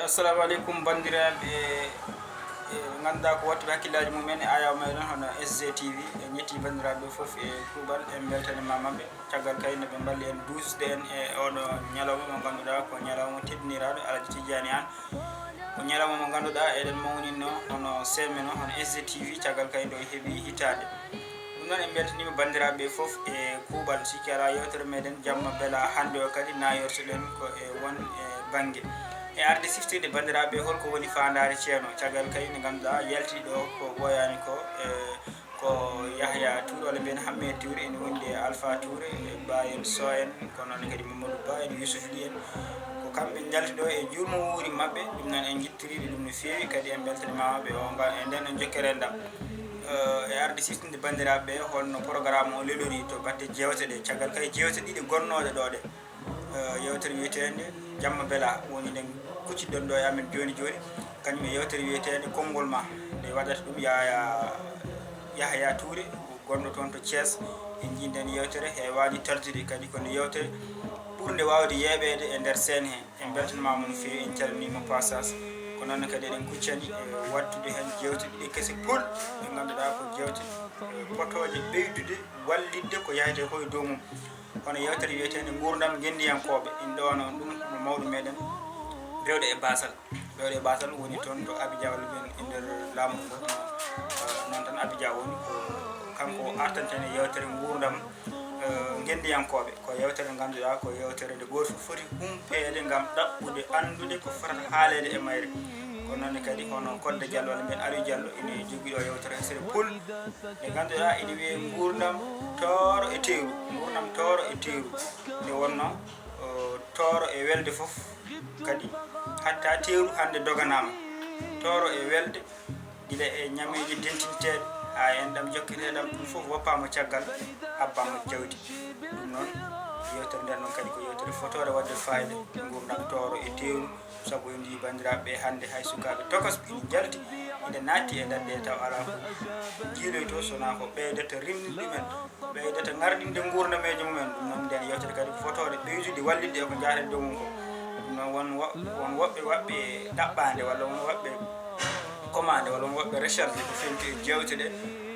assalamu alaikum bandiraɓe ganduɗa ko wattuɓe hakkillaji mumen ayaw meɗen hono SGTV e ñetti bandiraɓe foof e kuuɓal e beltanima mabɓe caggal kayno ɓe balli en dusde en e oɗo ñalawma mo ganduɗa ko ñalawma teddiniraɗo Alaji Tidiani Anne ko ñalawma mo ganduɗa eɗen mawnino hono semmeno hono SGTV caggal kayno heeɓi hitade ɗum noon en beltanima bandiraɓe foof e kuuɓal sikki ala yewtere meɗen jamma beela hande o kadi nayortoɗen ko e won e banggue e arde siftirde bandiraɓe holko woni fandare ceerno caggal kay ne ganduɗa yaltiɗo ko ɓoyani ko ko Yahya Touré walla mbiyen Hammet Touré ene wondi e Alpha Touré e Bayel So en ko noon kadi Mamadou Ba en Youssouf Ly en ko kamɓe jaltiɗo e jurmo wuuri mabɓe ɗum noon en jittiriɓe ɗum no fewi kadi en beltanimamaɓe e nden en jokkere endam e arde siftinde bandiraɓe holno programme o lelori to batte jewte ɗe caggal kay jewte ɗiɗi gonnoɗe ɗo ɗe yewtere wiyetede jamma beela woni nden kucciɗon ɗo e amen joni joni kañum e yewtere wiyetede konngol ma nde waɗata ɗum Yahya Touré gonɗo toon to Thiés en jiiden yewtere hewani tardude kadi kono yewtere ɓurde wawde yeeɓede e nder scène he en beltanimamo no fewi en calminimo passage ko noon kadi eɗen kuccani e wattude hen jewte ɗiɗi kese pul ɗe ganduɗa ko jewte potoje ɓeydude wallidde ko yahete ko e dow mum hono yewtere wiyetede gurdam guendiyankoɓe in ɗowano ɗum no mawɗo meɗen rewde e basal woni toon to Abidjan walla mbiyen e nder laamu ngol noon tan Abidjan woni ko kanko artantene yewtere gurdam guendiyankoɓe ko yewtere nde ganduɗa ko yewtere nde goto fof foti humpede gam ɗaɓɓude andude ko fotata haalede e mayre ko noon kadi hono Kodde Diallo walla mbiyen Aliou Diallo ene jogui ɗo yewtere sere pul nde ganduɗa ene wiye gurdam tooro e teeru nde wonno tooro e welde foof kadi hatta teeru hande doganama tooro e welde guila e ñameji dentinteɗe ha en ɗam jokketeɗam ɗum foof woppama caggal abbama jawdi ɗum noon yewtere nden noon kadi ko yewtere fotore wadde fayida gurdam tooro e teeru saabu en jii bandiraɓe hande hay sukaɓe tokos ina jalti ina natti e nder nde taw ala ko jiiloyto sona ko ɓeydata rimnide ɗumen ɓeydata gardinde gurdameje mumen ɗum noon nden yewtere kadi ko fotore ɓeydude wallidde eko jaaren dow mum ko ɗum noon won woɓɓe waɓɓe ɗaɓɓade walla won woɓɓe commande walla won woɓɓe recharge ko fewti e jewte ɗe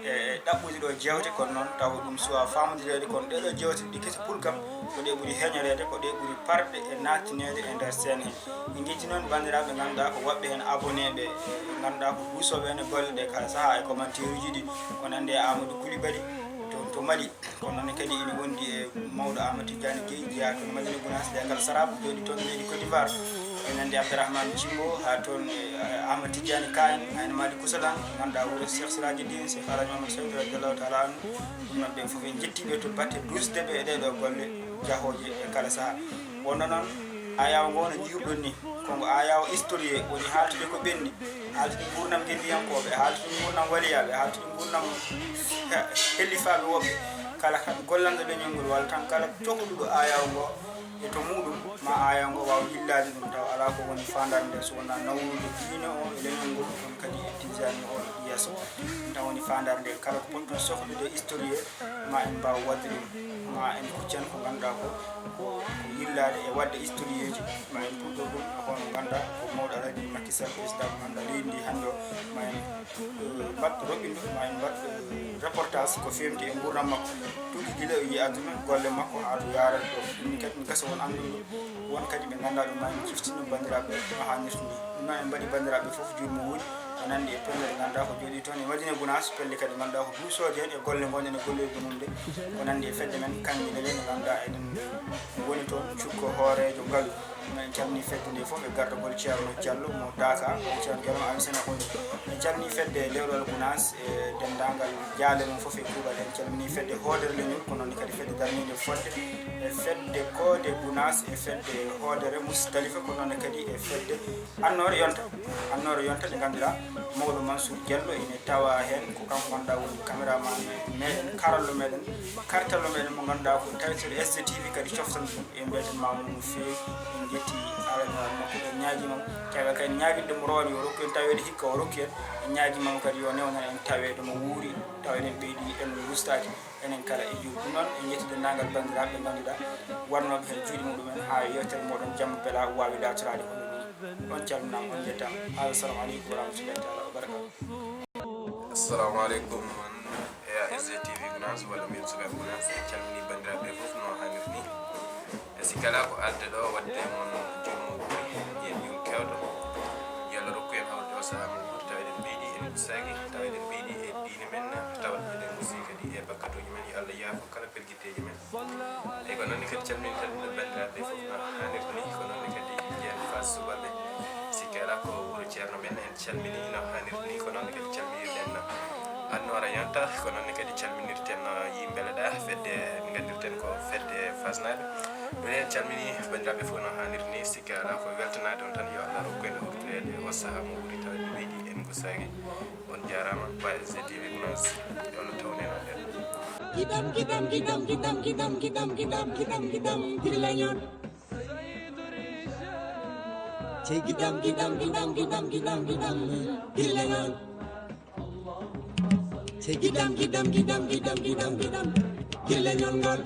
e ɗaɓɓude ɗo jewte kono noon taw ɗum suwa famodirede kono ɗeɗo jewte ɗi kesi pour kam ko ɗe ɓuuri heñorede ko ɗe ɓuuri parɗe e nattinede e nder scène he en guetti noon bandiraɓe ganduɗa ko waɓɓe hen abonnéɓe ganduɗa ko duusoɓe hen e golle ɗe kala saaha e commentaire uji ɗi ko nande e Amadou Coulibaly to Mali kono noon kadi ene wondi e mawɗo Amadou Tidiane Gueye jeeya toon Madina Gounass Dengal Sarabu jooɗi toon leydi Côte d'Ivoire nande Abdourahmane Thimbo ha toon Amadou Tidiane Ka en hayno Mali Koussalan ganduɗa wuuro Cheikh Sirajidine Cheikh Alaji Mamadou Seydou radiallahu taala anu ɗum noon ɓen foof en jettiɓe to batte dusdeɓe e ɗeɗo golle jahoje e kala saaha wonno noon ayaw ngo no jiiruɗon ni konko ayaw historié woni haltude ko ɓenni haltude gurdam guendiyankoɓe haltude gurdam waliyaɓe haltude gurdam hellifaɓe woɓɓe kala gollanɗo leñol ngol walla tan kala cohluɗo ayaw ngo e to muɗum ma ayaw ngo wawa yillade ɗum taw ala ko woni fandare nde so wona nawrude diine o e leñol ngol ɗum kadi e tijani o yesso ɗum tan woni fandare nde kala ko poɗɗon sohlude historié ma en mbaw wadde ɗum ma en kuccen ko ganduɗa ko yillade e wadde historié ji ma en puɗɗo ɗum hono ganduɗa ko mawɗo Alaji Macky Sall président mo ganduɗa leydi ndi hande o ma en mbaɗɗo roɓɓinɗo ma en mbaɗɗo reportage ko fewti e gurdam makko tuuɗi guila o yi aduna golle makko ha to yarata ɗo ɗumni kadi mi gasa won anduɗo won kadi ɓe ganduɗa ɗum ma en ciftino bandiraɓe no hannirta ni ɗum noon en mbaɗi bandiraɓe foof jurmo wuuri ko nandi e pelle ɗe ganduɗa ko jooɗi toon e Madina Gounass pelle kadi ganduɗa ko duusoje hen e golle gonɗen e golleji mum de ko nandi e fedde men Kangguine ɗe nde ganduɗa eɗen woni toon cukko hoorejo ngaalu en calmini fedde nde foof e gardagol Ceerno Diallo mo Daka Ceerno Diallo mo Amisena Koñi en calmini fedde Lewɗol Gounass e dendagal jaale mum foof e kuuɓal en calmini fedde hoodere leñol ko noon kadi fedde darnide fodde e fedde Koode Gounass e fedde hoodere Mousdalifa ko noon kadi e fedde Annore Yonta ɗe ganduɗa mawɗo Mansour Diallo ene tawa hen ko kanko ganduɗa woni caméraman meɗen karallo meɗen kartallo meɗen mo ganduɗa ko tawitere SGTV kadi coftan ɗum e beltanimama no fewi en jetti alañal makko en ñaaguimamo caggal kadi ñaguiɗomo rowane yo rokku en tawede hikka o rokki en en ñaaguimamo kadi yo newnan en tawede mo wuuri tawa eɗen ɓeydi en wustaki enen kala e juuɗe ɗum noon en jetti dendagal bandiraɓe ganduɗa wannoɓe hen juuɗe muɗumen ha yewtere moɗon jamma beela wawi latorade hono ni on calminama on jettama assalamu aleykum wa rahmatullahi taala wa barakatuh. assalamu aleykum man e SGTV Gounass walla min sukaɓe Gounass en calmini bandiraɓe fof no hanniri ni e sikala ko alde ɗo wadde mon jommu yen yum kewɗo yo Allah rokku en hawde o saaha mo ɓuri taw eɗen ɓeyɗi en usaki taw eɗen ɓeyɗi e diine men tawa eɗen usi kadi e bakkatuji men yo Allah yaafo kala perguiteji men e ko noon kadi calmini tan bandiraɓe fof no hanniri ni ko noon kadi jen fas subalɓe sikala ko wuro ceerno men en calmini no hanniri ni ko noon kadi calminirɗen annora yanta ko noon kadi calminirten yimɓele ɗa fedde gandirten ko fedde fasnaɓe ɗum en calmini bandiraɓe fof no hanniri ni sikki ala ko weltanade on tan yo Allah rokku en hurtirede o saaha mo ɓuri taw ɓe ɓeydi en gusaki on jarama ba SGTV Gounass yo Allah tawnen on ɗen gidam dirilañon cey gidam dirilañon cey gidam dirilañon ngol